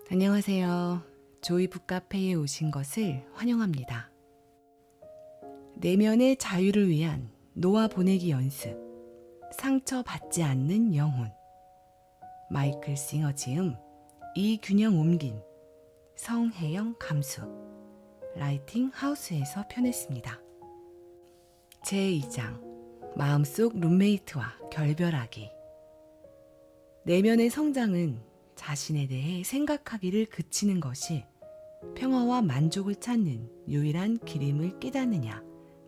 안녕하세요. 조이 북카페에 오신 것을 환영합니다. 내면의 자유를 위한 놓아 보내기 연습. 상처받지 않는 영혼. 마이클 싱어 지음, 이균형 옮긴, 성혜영 감수. 라이팅 하우스에서 펴냈습니다. 제2장. 마음속 룸메이트와 결별하기. 내면의 성장은 자신에 대해 생각하기를 그치는 것이 평화와 만족을 찾는 유일한 길임을 깨닫느냐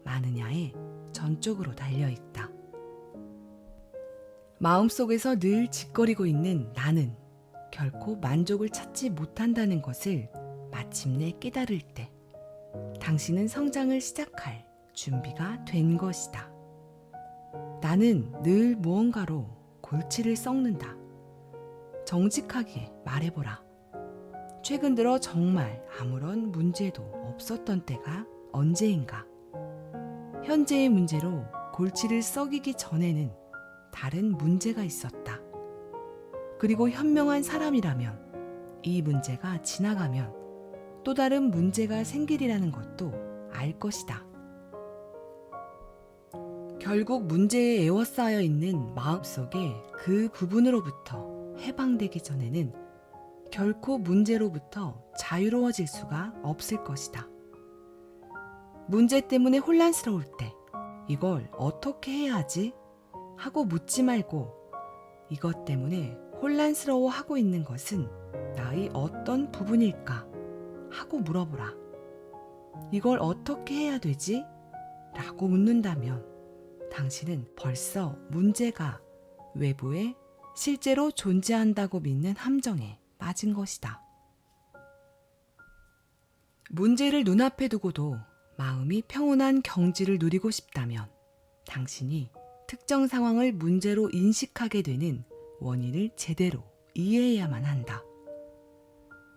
마느냐에 전적으로 달려있다. 마음속에서 늘 짓거리고 있는 나는 결코 만족을 찾지 못한다는 것을 마침내 깨달을 때 당신은 성장을 시작할 준비가 된 것이다. 나는 늘 무언가로 골치를 썩는다. 정직하게 말해보라. 최근 들어 정말 아무런 문제도 없었던 때가 언제인가? 현재의 문제로 골치를 썩이기 전에는 다른 문제가 있었다. 그리고 현명한 사람이라면 이 문제가 지나가면 또 다른 문제가 생기리라는 것도 알 것이다. 결국 문제에 에워싸여 있는 마음속에 그 부분으로부터 해방되기 전에는 결코 문제로부터 자유로워질 수가 없을 것이다. 문제 때문에 혼란스러울 때 이걸 어떻게 해야 하지? 하고 묻지 말고 이것 때문에 혼란스러워하고 있는 것은 나의 어떤 부분일까? 하고 물어보라. 이걸 어떻게 해야 되지? 라고 묻는다면 당신은 벌써 문제가 외부에 실제로 존재한다고 믿는 함정에 빠진 것이다. 문제를 눈앞에 두고도 마음이 평온한 경지를 누리고 싶다면 당신이 특정 상황을 문제로 인식하게 되는 원인을 제대로 이해해야만 한다.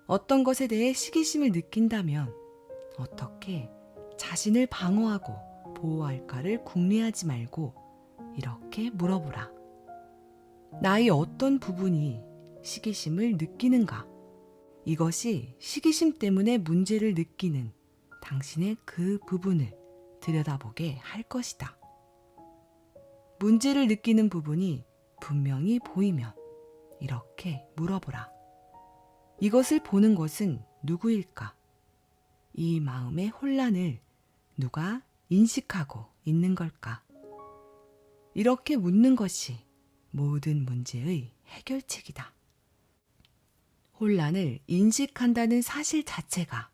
어떤 것에 대해 시기심을 느낀다면 어떻게 자신을 방어하고 보호할까를 궁리하지 말고 이렇게 물어보라. 나의 어떤 부분이 시기심을 느끼는가? 이것이 시기심 때문에 문제를 느끼는 당신의 그 부분을 들여다보게 할 것이다. 문제를 느끼는 부분이 분명히 보이면 이렇게 물어보라. 이것을 보는 것은 누구일까? 이 마음의 혼란을 누가 인식하고 있는 걸까? 이렇게 묻는 것이 모든 문제의 해결책이다. 혼란을 인식한다는 사실 자체가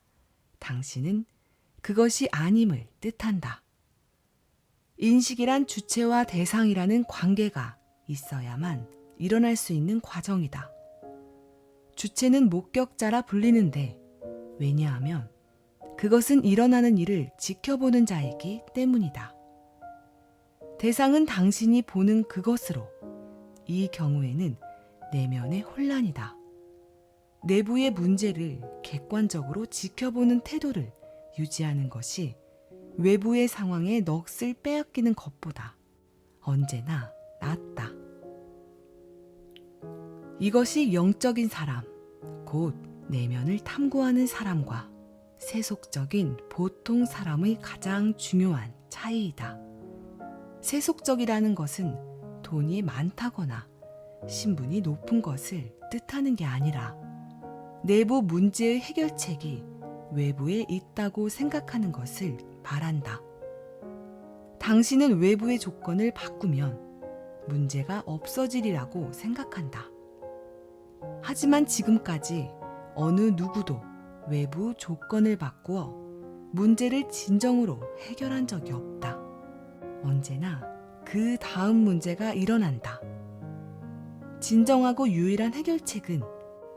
당신은 그것이 아님을 뜻한다. 인식이란 주체와 대상이라는 관계가 있어야만 일어날 수 있는 과정이다. 주체는 목격자라 불리는데 왜냐하면 그것은 일어나는 일을 지켜보는 자이기 때문이다. 대상은 당신이 보는 그것으로 이 경우에는 내면의 혼란이다. 내부의 문제를 객관적으로 지켜보는 태도를 유지하는 것이 외부의 상황에 넋을 빼앗기는 것보다 언제나 낫다. 이것이 영적인 사람, 곧 내면을 탐구하는 사람과 세속적인 보통 사람의 가장 중요한 차이이다. 세속적이라는 것은 돈이 많다거나 신분이 높은 것을 뜻하는 게 아니라 내부 문제의 해결책이 외부에 있다고 생각하는 것을 말한다. 당신은 외부의 조건을 바꾸면 문제가 없어지리라고 생각한다. 하지만 지금까지 어느 누구도 외부 조건을 바꾸어 문제를 진정으로 해결한 적이 없다. 언제나 그 다음 문제가 일어난다. 진정하고 유일한 해결책은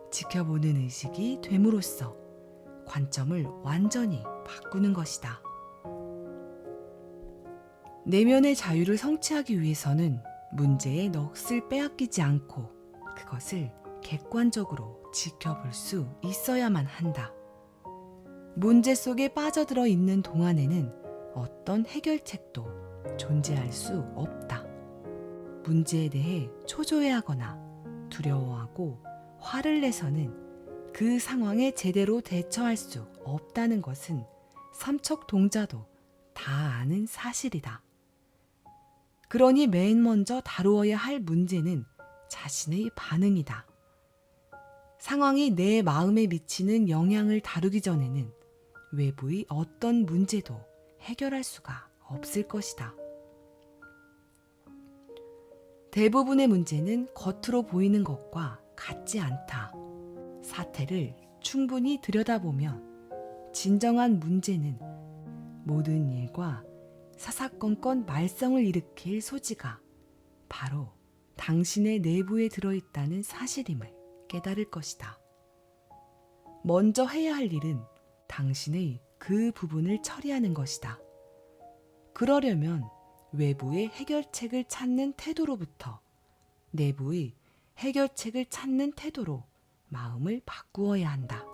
지켜보는 의식이 됨으로써 관점을 완전히 바꾸는 것이다. 내면의 자유를 성취하기 위해서는 문제의 넋을 빼앗기지 않고 그것을 객관적으로 지켜볼 수 있어야만 한다. 문제 속에 빠져들어 있는 동안에는 어떤 해결책도 존재할 수 없다. 문제에 대해 초조해하거나 두려워하고 화를 내서는 그 그 상황에 제대로 대처할 수 없다는 것은 삼척동자도 다 아는 사실이다. 그러니 맨 먼저 다루어야 할 문제는 자신의 반응이다. 상황이 내 마음에 미치는 영향을 다루기 전에는 외부의 어떤 문제도 해결할 수가 없을 것이다. 대부분의 문제는 겉으로 보이는 것과 같지 않다. 사태를 충분히 들여다보면 진정한 문제는 모든 일과 사사건건 말썽을 일으킬 소지가 바로 당신의 내부에 들어있다는 사실임을 깨달을 것이다. 먼저 해야 할 일은 당신의 그 부분을 처리하는 것이다. 그러려면 외부의 해결책을 찾는 태도로부터 내부의 해결책을 찾는 태도로 마음을 바꾸어야 한다.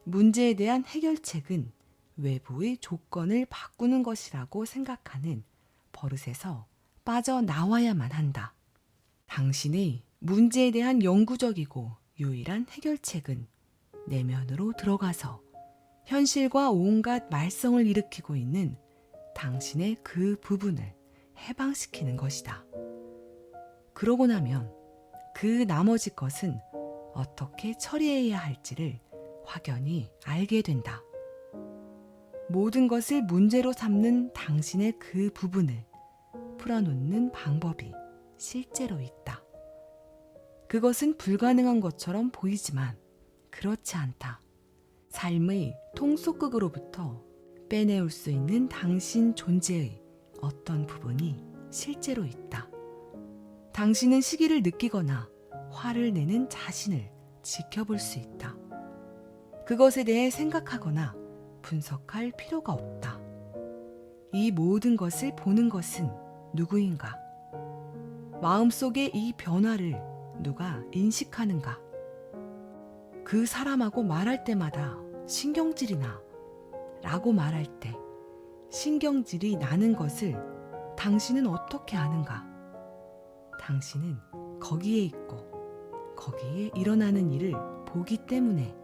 문제에 대한 해결책은 외부의 조건을 바꾸는 것이라고 생각하는 버릇에서 빠져나와야만 한다. 당신의 문제에 대한 영구적이고 유일한 해결책은 내면으로 들어가서 현실과 온갖 말썽을 일으키고 있는 당신의 그 부분을 해방시키는 것이다. 그러고 나면 그 나머지 것은 어떻게 처리해야 할지를 확연히 알게 된다. 모든 것을 문제로 삼는 당신의 그 부분을 풀어놓는 방법이 실제로 있다. 그것은 불가능한 것처럼 보이지만 그렇지 않다. 삶의 통속극으로부터 빼내올 수 있는 당신 존재의 어떤 부분이 실제로 있다. 당신은 시기를 느끼거나 화를 내는 자신을 지켜볼 수 있다. 그것에 대해 생각하거나 분석할 필요가 없다. 이 모든 것을 보는 것은 누구인가? 마음속의 이 변화를 누가 인식하는가? 그 사람하고 말할 때마다 신경질이나 라고 말할 때 신경질이 나는 것을 당신은 어떻게 아는가? 당신은 거기에 있고 거기에 일어나는 일을 보기 때문에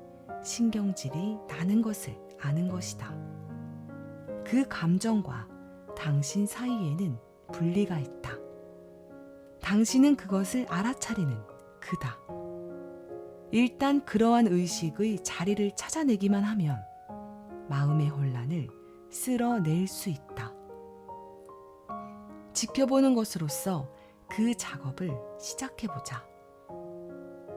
신경질이 나는 것을 아는 것이다. 그 감정과 당신 사이에는 분리가 있다. 당신은 그것을 알아차리는 그다. 일단 그러한 의식의 자리를 찾아내기만 하면 마음의 혼란을 쓸어낼 수 있다. 지켜보는 것으로서 그 작업을 시작해보자.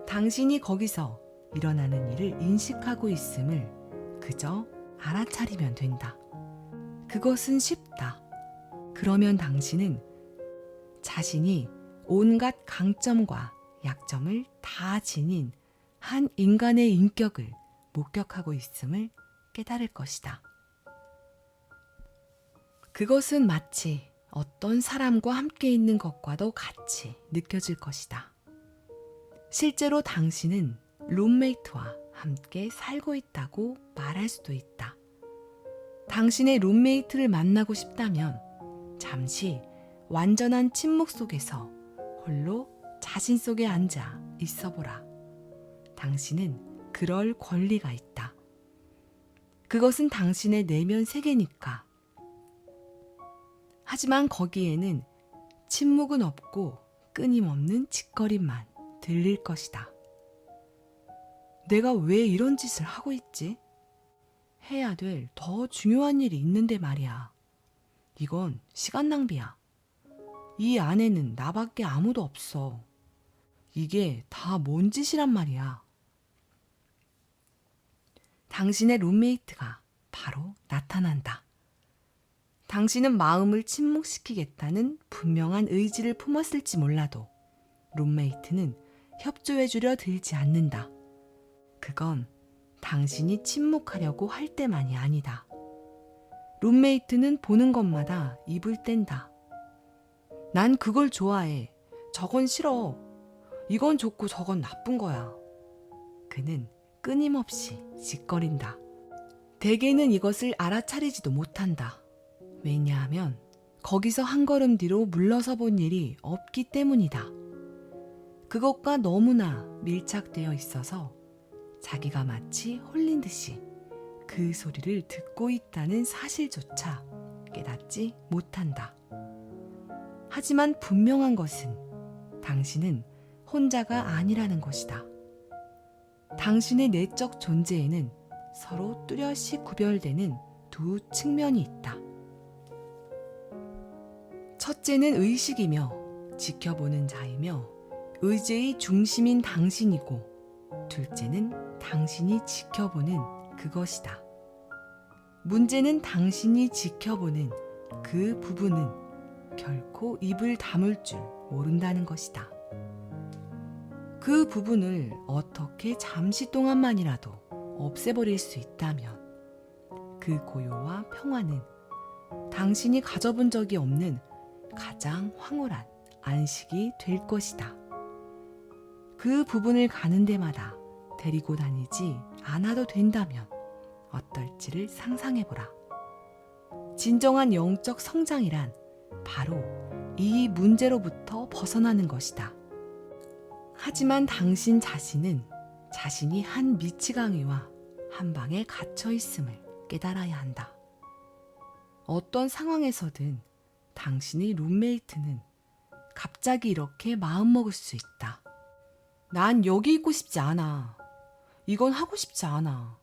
당신이 거기서 일어나는 일을 인식하고 있음을 그저 알아차리면 된다. 그것은 쉽다. 그러면 당신은 자신이 온갖 강점과 약점을 다 지닌 한 인간의 인격을 목격하고 있음을 깨달을 것이다. 그것은 마치 어떤 사람과 함께 있는 것과도 같이 느껴질 것이다. 실제로 당신은 룸메이트와 함께 살고 있다고 말할 수도 있다. 당신의 룸메이트를 만나고 싶다면 잠시 완전한 침묵 속에서 홀로 자신 속에 앉아 있어보라. 당신은 그럴 권리가 있다. 그것은 당신의 내면 세계니까. 하지만 거기에는 침묵은 없고 끊임없는 짓거림만 들릴 것이다. 내가 왜 이런 짓을 하고 있지? 해야 될 더 중요한 일이 있는데 말이야. 이건 시간 낭비야. 이 안에는 나밖에 아무도 없어. 이게 다 뭔 짓이란 말이야. 당신의 룸메이트가 바로 나타난다. 당신은 마음을 침묵시키겠다는 분명한 의지를 품었을지 몰라도 룸메이트는 협조해주려 들지 않는다. 그건 당신이 침묵하려고 할 때만이 아니다. 룸메이트는 보는 것마다 입을 뗀다. 난 그걸 좋아해. 저건 싫어. 이건 좋고 저건 나쁜 거야. 그는 끊임없이 짓거린다. 대개는 이것을 알아차리지도 못한다. 왜냐하면 거기서 한 걸음 뒤로 물러서 본 일이 없기 때문이다. 그것과 너무나 밀착되어 있어서 자기가 마치 홀린 듯이 그 소리를 듣고 있다는 사실조차 깨닫지 못한다. 하지만 분명한 것은 당신은 혼자가 아니라는 것이다. 당신의 내적 존재에는 서로 뚜렷이 구별되는 두 측면이 있다. 첫째는 의식이며 지켜보는 자이며 의지의 중심인 당신이고, 둘째는 당신이 지켜보는 그것이다. 문제는 당신이 지켜보는 그 부분은 결코 입을 다물 줄 모른다는 것이다. 그 부분을 어떻게 잠시 동안만이라도 없애버릴 수 있다면 그 고요와 평화는 당신이 가져본 적이 없는 가장 황홀한 안식이 될 것이다. 그 부분을 가는 데마다 데리고 다니지 않아도 된다면 어떨지를 상상해보라. 진정한 영적 성장이란 바로 이 문제로부터 벗어나는 것이다. 하지만 당신 자신은 자신이 한 미치광이와 한 방에 갇혀 있음을 깨달아야 한다. 어떤 상황에서든 당신의 룸메이트는 갑자기 이렇게 마음먹을 수 있다. 난 여기 있고 싶지 않아. 이건 하고 싶지 않아.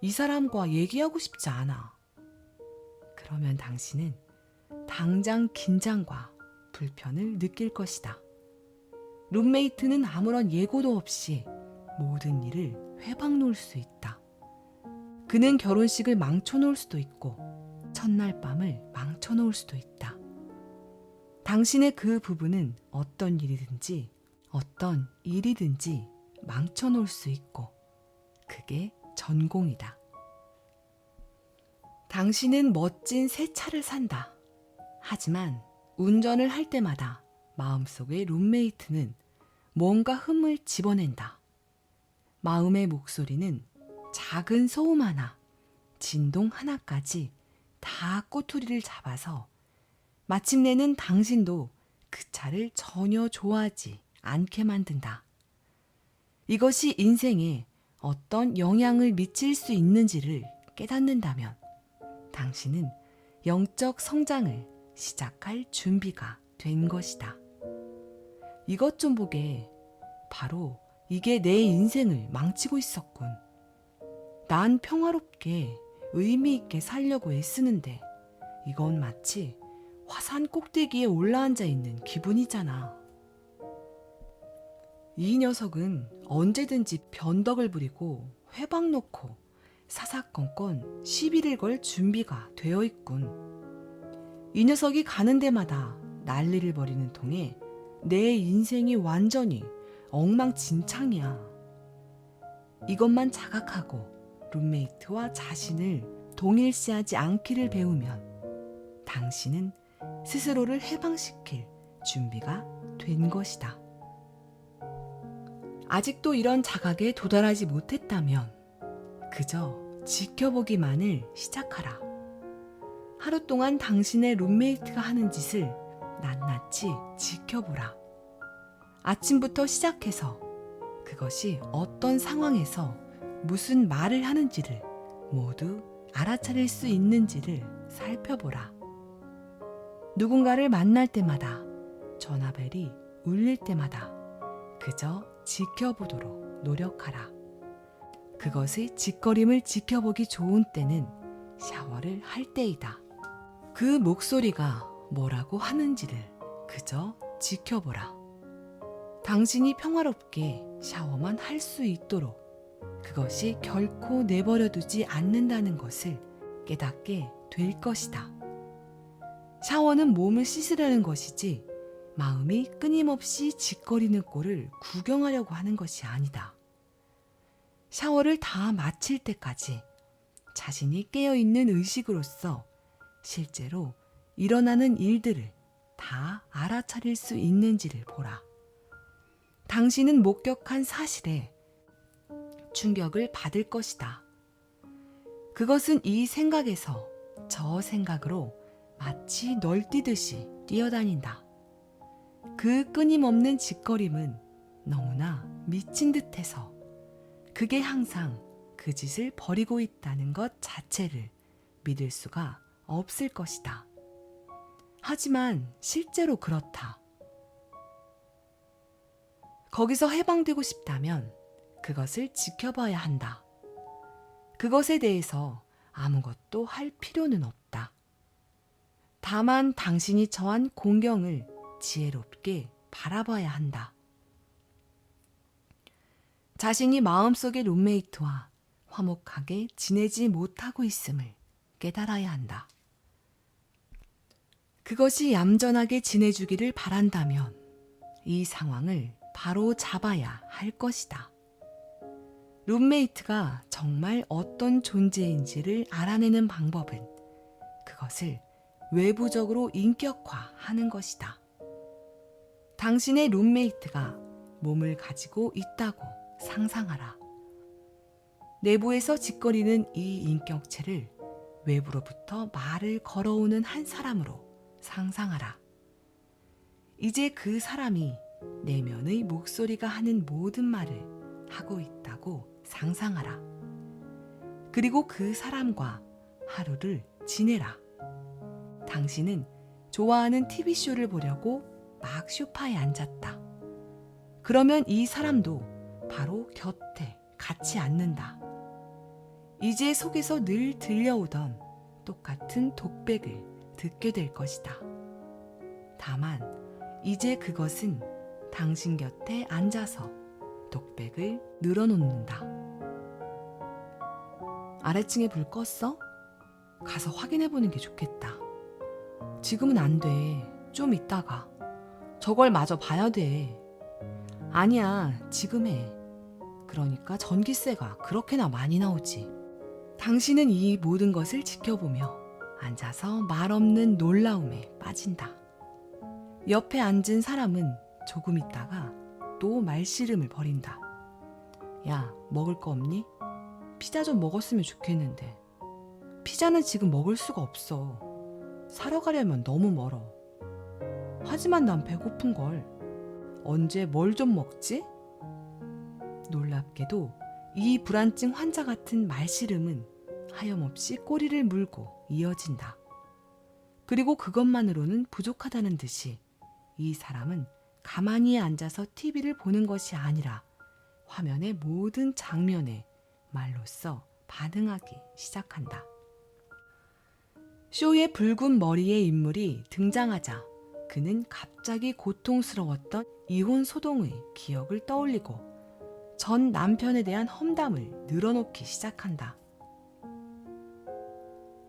이 사람과 얘기하고 싶지 않아. 그러면 당신은 당장 긴장과 불편을 느낄 것이다. 룸메이트는 아무런 예고도 없이 모든 일을 회방 놓을 수 있다. 그는 결혼식을 망쳐놓을 수도 있고 첫날 밤을 망쳐놓을 수도 있다. 당신의 그 부분은 어떤 일이든지 망쳐놓을 수 있고 그게 전공이다. 당신은 멋진 새 차를 산다. 하지만 운전을 할 때마다 마음속의 룸메이트는 뭔가 흠을 집어낸다. 마음의 목소리는 작은 소음 하나, 진동 하나까지 다 꼬투리를 잡아서 마침내는 당신도 그 차를 전혀 좋아하지 않게 만든다. 이것이 인생에 어떤 영향을 미칠 수 있는지를 깨닫는다면 당신은 영적 성장을 시작할 준비가 된 것이다. 이것 좀 보게. 바로 이게 내 인생을 망치고 있었군. 난 평화롭게 의미 있게 살려고 애쓰는데 이건 마치 화산 꼭대기에 올라앉아 있는 기분이잖아. 이 녀석은 언제든지 변덕을 부리고 회방 놓고 사사건건 시비를 걸 준비가 되어 있군. 이 녀석이 가는 데마다 난리를 벌이는 통에 내 인생이 완전히 엉망진창이야. 이것만 자각하고 룸메이트와 자신을 동일시하지 않기를 배우면 당신은 스스로를 해방시킬 준비가 된 것이다. 아직도 이런 자각에 도달하지 못했다면 그저 지켜보기만을 시작하라. 하루 동안 당신의 룸메이트가 하는 짓을 낱낱이 지켜보라. 아침부터 시작해서 그것이 어떤 상황에서 무슨 말을 하는지를 모두 알아차릴 수 있는지를 살펴보라. 누군가를 만날 때마다, 전화벨이 울릴 때마다 그저 지켜보도록 노력하라. 그것의 짓거림을 지켜보기 좋은 때는 샤워를 할 때이다. 그 목소리가 뭐라고 하는지를 그저 지켜보라. 당신이 평화롭게 샤워만 할 수 있도록 그것이 결코 내버려두지 않는다는 것을 깨닫게 될 것이다. 샤워는 몸을 씻으려는 것이지 마음이 끊임없이 짓거리는 꼴을 구경하려고 하는 것이 아니다. 샤워를 다 마칠 때까지 자신이 깨어있는 의식으로서 실제로 일어나는 일들을 다 알아차릴 수 있는지를 보라. 당신은 목격한 사실에 충격을 받을 것이다. 그것은 이 생각에서 저 생각으로 마치 널뛰듯이 뛰어다닌다. 그 끊임없는 짓거림은 너무나 미친 듯해서 그게 항상 그 짓을 벌이고 있다는 것 자체를 믿을 수가 없을 것이다. 하지만 실제로 그렇다. 거기서 해방되고 싶다면 그것을 지켜봐야 한다. 그것에 대해서 아무것도 할 필요는 없다. 다만 당신이 처한 공경을 지혜롭게 바라봐야 한다. 자신이 마음속의 룸메이트와 화목하게 지내지 못하고 있음을 깨달아야 한다. 그것이 얌전하게 지내주기를 바란다면 이 상황을 바로 잡아야 할 것이다. 룸메이트가 정말 어떤 존재인지를 알아내는 방법은 그것을 외부적으로 인격화하는 것이다. 당신의 룸메이트가 몸을 가지고 있다고 상상하라. 내부에서 짓거리는 이 인격체를 외부로부터 말을 걸어오는 한 사람으로 상상하라. 이제 그 사람이 내면의 목소리가 하는 모든 말을 하고 있다고 상상하라. 그리고 그 사람과 하루를 지내라. 당신은 좋아하는 TV쇼를 보려고 막 소파에 앉았다. 그러면 이 사람도 바로 곁에 같이 앉는다. 이제 속에서 늘 들려오던 똑같은 독백을 듣게 될 것이다. 다만 이제 그것은 당신 곁에 앉아서 독백을 늘어놓는다. 아래층에 불 껐어? 가서 확인해보는 게 좋겠다. 지금은 안 돼. 좀 이따가. 저걸 마저 봐야 돼. 아니야, 지금 해. 그러니까 전기세가 그렇게나 많이 나오지. 당신은 이 모든 것을 지켜보며 앉아서 말없는 놀라움에 빠진다. 옆에 앉은 사람은 조금 있다가 또 말씨름을 벌인다. 야, 먹을 거 없니? 피자 좀 먹었으면 좋겠는데. 피자는 지금 먹을 수가 없어. 사러 가려면 너무 멀어. 하지만 난 배고픈걸. 언제 뭘 좀 먹지? 놀랍게도 이 불안증 환자 같은 말씨름은 하염없이 꼬리를 물고 이어진다. 그리고 그것만으로는 부족하다는 듯이 이 사람은 가만히 앉아서 TV를 보는 것이 아니라 화면의 모든 장면에 말로써 반응하기 시작한다. 쇼의 붉은 머리의 인물이 등장하자 그는 갑자기 고통스러웠던 이혼 소동의 기억을 떠올리고 전 남편에 대한 험담을 늘어놓기 시작한다.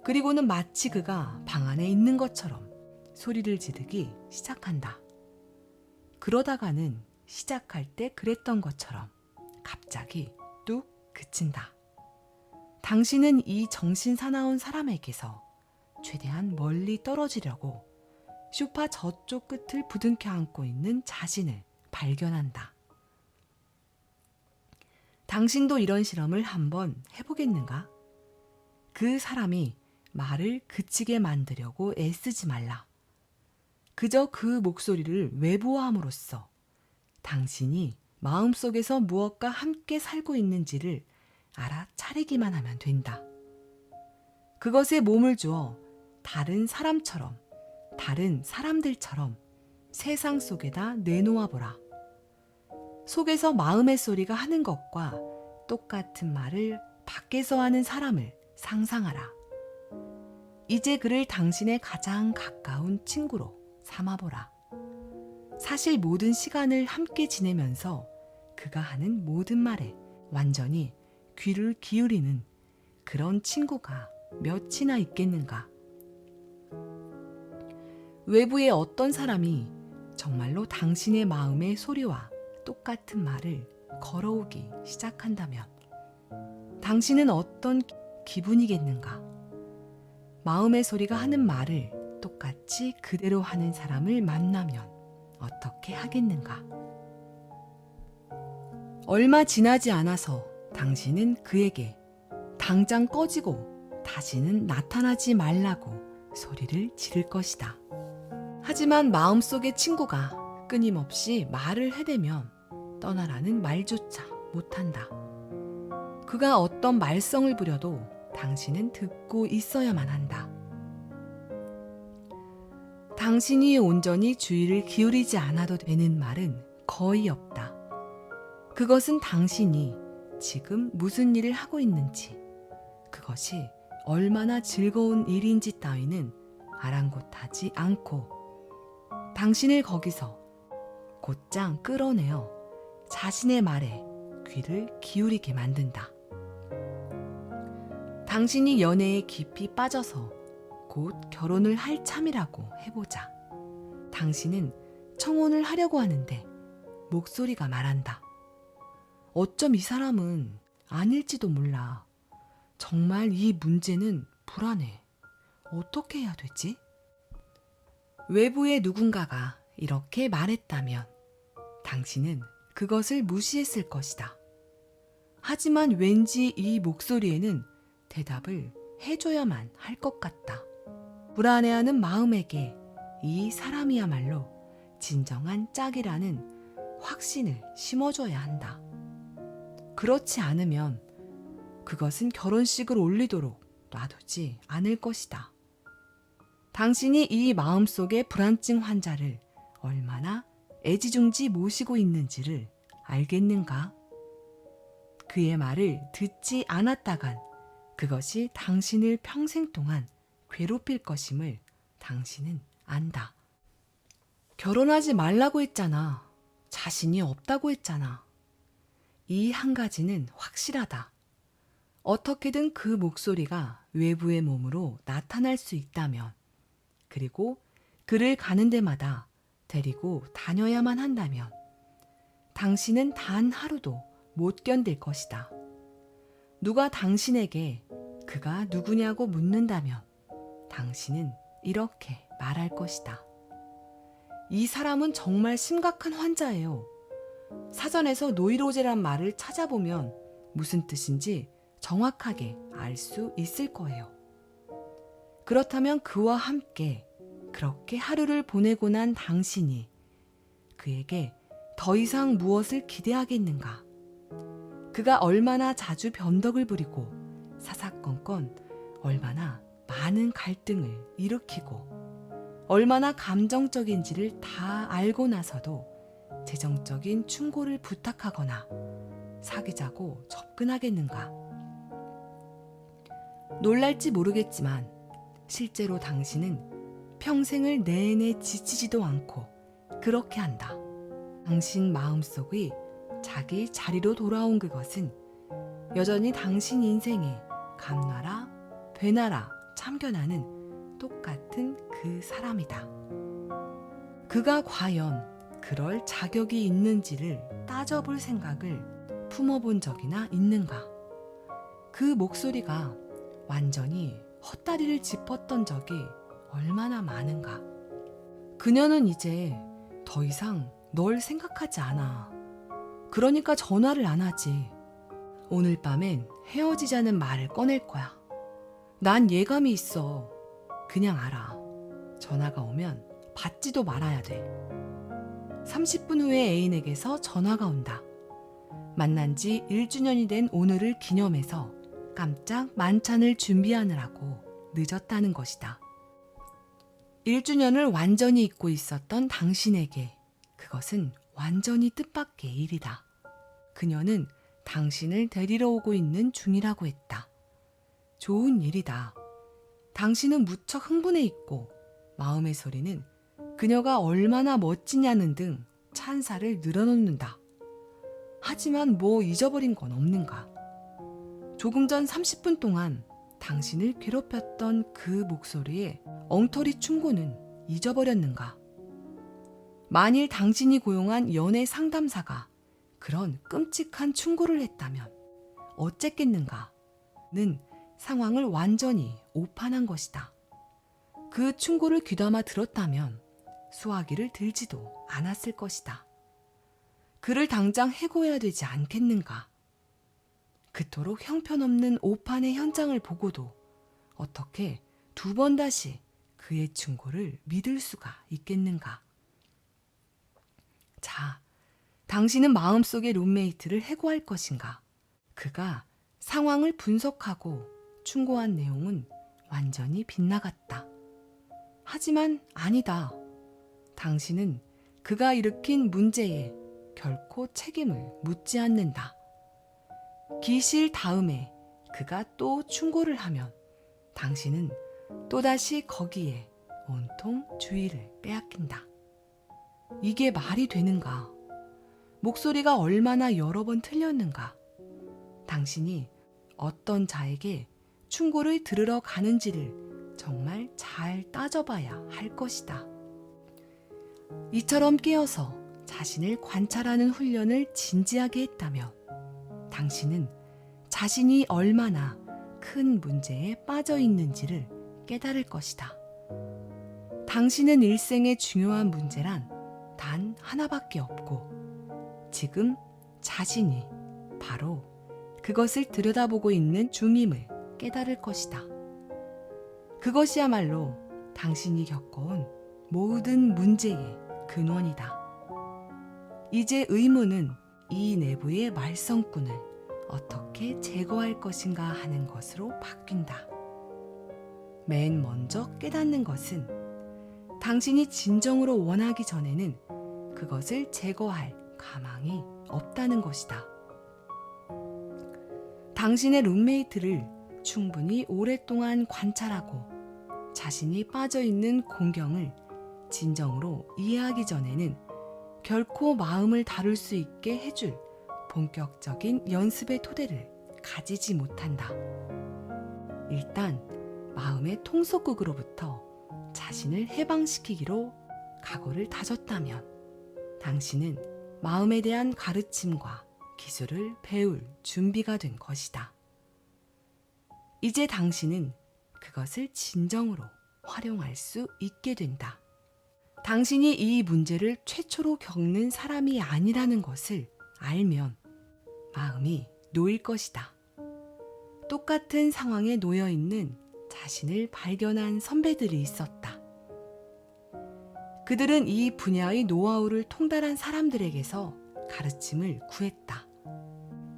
그리고는 마치 그가 방 안에 있는 것처럼 소리를 지르기 시작한다. 그러다가는 시작할 때 그랬던 것처럼 갑자기 뚝 그친다. 당신은 이 정신 사나운 사람에게서 최대한 멀리 떨어지려고 소파 저쪽 끝을 부둥켜 안고 있는 자신을 발견한다. 당신도 이런 실험을 한번 해보겠는가? 그 사람이 말을 그치게 만들려고 애쓰지 말라. 그저 그 목소리를 외부화함으로써 당신이 마음속에서 무엇과 함께 살고 있는지를 알아차리기만 하면 된다. 그것에 몸을 주어 다른 사람처럼, 다른 사람들처럼 세상 속에다 내놓아 보라. 속에서 마음의 소리가 하는 것과 똑같은 말을 밖에서 하는 사람을 상상하라. 이제 그를 당신의 가장 가까운 친구로 삼아보라. 사실 모든 시간을 함께 지내면서 그가 하는 모든 말에 완전히 귀를 기울이는 그런 친구가 몇이나 있겠는가? 외부의 어떤 사람이 정말로 당신의 마음의 소리와 똑같은 말을 걸어오기 시작한다면 당신은 어떤 기분이겠는가? 마음의 소리가 하는 말을 똑같이 그대로 하는 사람을 만나면 어떻게 하겠는가? 얼마 지나지 않아서 당신은 그에게 당장 꺼지고 다시는 나타나지 말라고 소리를 지를 것이다. 하지만 마음속의 친구가 끊임없이 말을 해대면 떠나라는 말조차 못한다. 그가 어떤 말썽을 부려도 당신은 듣고 있어야만 한다. 당신이 온전히 주의를 기울이지 않아도 되는 말은 거의 없다. 그것은 당신이 지금 무슨 일을 하고 있는지, 그것이 얼마나 즐거운 일인지 따위는 아랑곳하지 않고 당신을 거기서 곧장 끌어내어 자신의 말에 귀를 기울이게 만든다. 당신이 연애에 깊이 빠져서 곧 결혼을 할 참이라고 해보자. 당신은 청혼을 하려고 하는데 목소리가 말한다. 어쩜 이 사람은 아닐지도 몰라. 정말 이 문제는 불안해. 어떻게 해야 되지? 외부의 누군가가 이렇게 말했다면 당신은 그것을 무시했을 것이다. 하지만 왠지 이 목소리에는 대답을 해줘야만 할 것 같다. 불안해하는 마음에게 이 사람이야말로 진정한 짝이라는 확신을 심어줘야 한다. 그렇지 않으면 그것은 결혼식을 올리도록 놔두지 않을 것이다. 당신이 이 마음속의 불안증 환자를 얼마나 애지중지 모시고 있는지를 알겠는가? 그의 말을 듣지 않았다간 그것이 당신을 평생 동안 괴롭힐 것임을 당신은 안다. 결혼하지 말라고 했잖아. 자신이 없다고 했잖아. 이 한 가지는 확실하다. 어떻게든 그 목소리가 외부의 몸으로 나타날 수 있다면, 그리고 그를 가는 데마다 데리고 다녀야만 한다면 당신은 단 하루도 못 견딜 것이다. 누가 당신에게 그가 누구냐고 묻는다면 당신은 이렇게 말할 것이다. 이 사람은 정말 심각한 환자예요. 사전에서 노이로제란 말을 찾아보면 무슨 뜻인지 정확하게 알 수 있을 거예요. 그렇다면 그와 함께 그렇게 하루를 보내고 난 당신이 그에게 더 이상 무엇을 기대하겠는가? 그가 얼마나 자주 변덕을 부리고 사사건건 얼마나 많은 갈등을 일으키고 얼마나 감정적인지를 다 알고 나서도 재정적인 충고를 부탁하거나 사귀자고 접근하겠는가? 놀랄지 모르겠지만 실제로 당신은 평생을 내내 지치지도 않고 그렇게 한다. 당신 마음속의 자기 자리로 돌아온 그것은 여전히 당신 인생에 감나라, 배나라 참견하는 똑같은 그 사람이다. 그가 과연 그럴 자격이 있는지를 따져볼 생각을 품어본 적이나 있는가? 그 목소리가 완전히 헛다리를 짚었던 적이 얼마나 많은가? 그녀는 이제 더 이상 널 생각하지 않아. 그러니까 전화를 안 하지. 오늘 밤엔 헤어지자는 말을 꺼낼 거야. 난 예감이 있어. 그냥 알아. 전화가 오면 받지도 말아야 돼. 30분 후에 애인에게서 전화가 온다. 만난 지 1주년이 된 오늘을 기념해서 깜짝 만찬을 준비하느라고 늦었다는 것이다. 1주년을 완전히 잊고 있었던 당신에게 그것은 완전히 뜻밖의 일이다. 그녀는 당신을 데리러 오고 있는 중이라고 했다. 좋은 일이다. 당신은 무척 흥분해 있고 마음의 소리는 그녀가 얼마나 멋지냐는 등 찬사를 늘어놓는다. 하지만 뭐 잊어버린 건 없는가? 조금 전 30분 동안 당신을 괴롭혔던 그 목소리에 엉터리 충고는 잊어버렸는가? 만일 당신이 고용한 연애 상담사가 그런 끔찍한 충고를 했다면 어쨌겠는가?는 상황을 완전히 오판한 것이다. 그 충고를 귀담아 들었다면 수화기를 들지도 않았을 것이다. 그를 당장 해고해야 되지 않겠는가? 그토록 형편없는 오판의 현장을 보고도 어떻게 두 번 다시 그의 충고를 믿을 수가 있겠는가? 자, 당신은 마음속의 룸메이트를 해고할 것인가? 그가 상황을 분석하고 충고한 내용은 완전히 빗나갔다. 하지만 아니다. 당신은 그가 일으킨 문제에 결코 책임을 묻지 않는다. 기실 다음에 그가 또 충고를 하면 당신은 또다시 거기에 온통 주의를 빼앗긴다. 이게 말이 되는가? 목소리가 얼마나 여러 번 틀렸는가? 당신이 어떤 자에게 충고를 들으러 가는지를 정말 잘 따져봐야 할 것이다. 이처럼 깨어서 자신을 관찰하는 훈련을 진지하게 했다면 당신은 자신이 얼마나 큰 문제에 빠져 있는지를 깨달을 것이다. 당신은 일생의 중요한 문제란 단 하나밖에 없고 지금 자신이 바로 그것을 들여다보고 있는 중임을 깨달을 것이다. 그것이야말로 당신이 겪어온 모든 문제의 근원이다. 이제 의무는 이 내부의 말썽꾼을 어떻게 제거할 것인가 하는 것으로 바뀐다. 맨 먼저 깨닫는 것은 당신이 진정으로 원하기 전에는 그것을 제거할 가망이 없다는 것이다. 당신의 룸메이트를 충분히 오랫동안 관찰하고 자신이 빠져있는 공경을 진정으로 이해하기 전에는 결코 마음을 다룰 수 있게 해줄 본격적인 연습의 토대를 가지지 못한다. 일단 마음의 통속국으로부터 자신을 해방시키기로 각오를 다졌다면 당신은 마음에 대한 가르침과 기술을 배울 준비가 된 것이다. 이제 당신은 그것을 진정으로 활용할 수 있게 된다. 당신이 이 문제를 최초로 겪는 사람이 아니라는 것을 알면 마음이 놓일 것이다. 똑같은 상황에 놓여 있는 자신을 발견한 선배들이 있었다. 그들은 이 분야의 노하우를 통달한 사람들에게서 가르침을 구했다.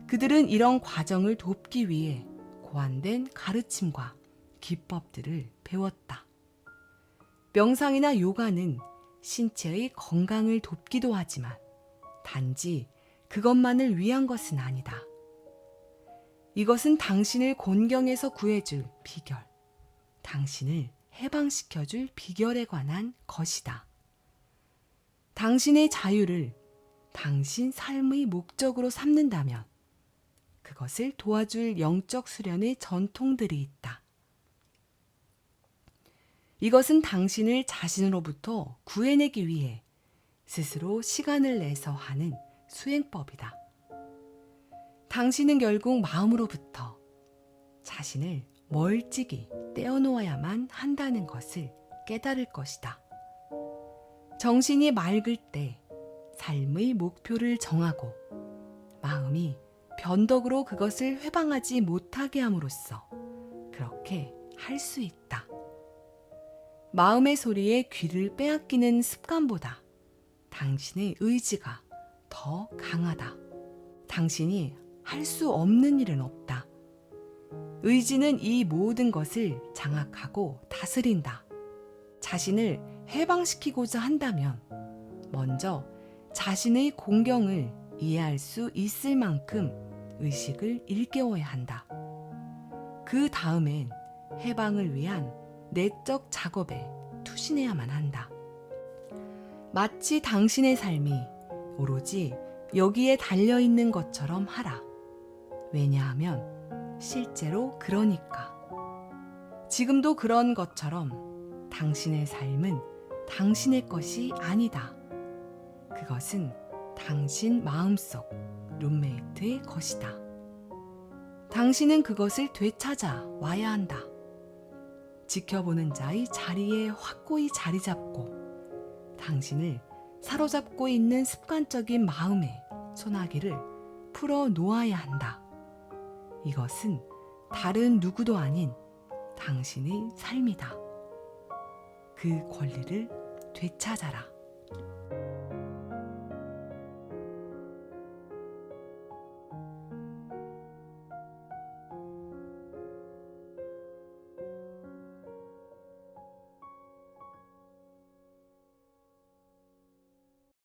그들은 이런 과정을 돕기 위해 고안된 가르침과 기법들을 배웠다. 명상이나 요가는 신체의 건강을 돕기도 하지만 단지 그것만을 위한 것은 아니다. 이것은 당신을 곤경에서 구해줄 비결, 당신을 해방시켜줄 비결에 관한 것이다. 당신의 자유를 당신 삶의 목적으로 삼는다면 그것을 도와줄 영적 수련의 전통들이 있다. 이것은 당신을 자신으로부터 구해내기 위해 스스로 시간을 내서 하는 수행법이다. 당신은 결국 마음으로부터 자신을 멀찍이 떼어놓아야만 한다는 것을 깨달을 것이다. 정신이 맑을 때 삶의 목표를 정하고 마음이 변덕으로 그것을 회방하지 못하게 함으로써 그렇게 할 수 있다. 마음의 소리에 귀를 빼앗기는 습관보다 당신의 의지가 더 강하다. 당신이 할 수 없는 일은 없다. 의지는 이 모든 것을 장악하고 다스린다. 자신을 해방시키고자 한다면 먼저 자신의 공경을 이해할 수 있을 만큼 의식을 일깨워야 한다. 그 다음엔 해방을 위한 내적 작업에 투신해야만 한다. 마치 당신의 삶이 오로지 여기에 달려있는 것처럼 하라. 왜냐하면 실제로 그러니까. 지금도 그런 것처럼 당신의 삶은 당신의 것이 아니다. 그것은 당신 마음속 룸메이트의 것이다. 당신은 그것을 되찾아 와야 한다. 지켜보는 자의 자리에 확고히 자리 잡고 당신을 사로잡고 있는 습관적인 마음의 소나기를 풀어 놓아야 한다. 이것은 다른 누구도 아닌 당신의 삶이다. 그 권리를 되찾아라.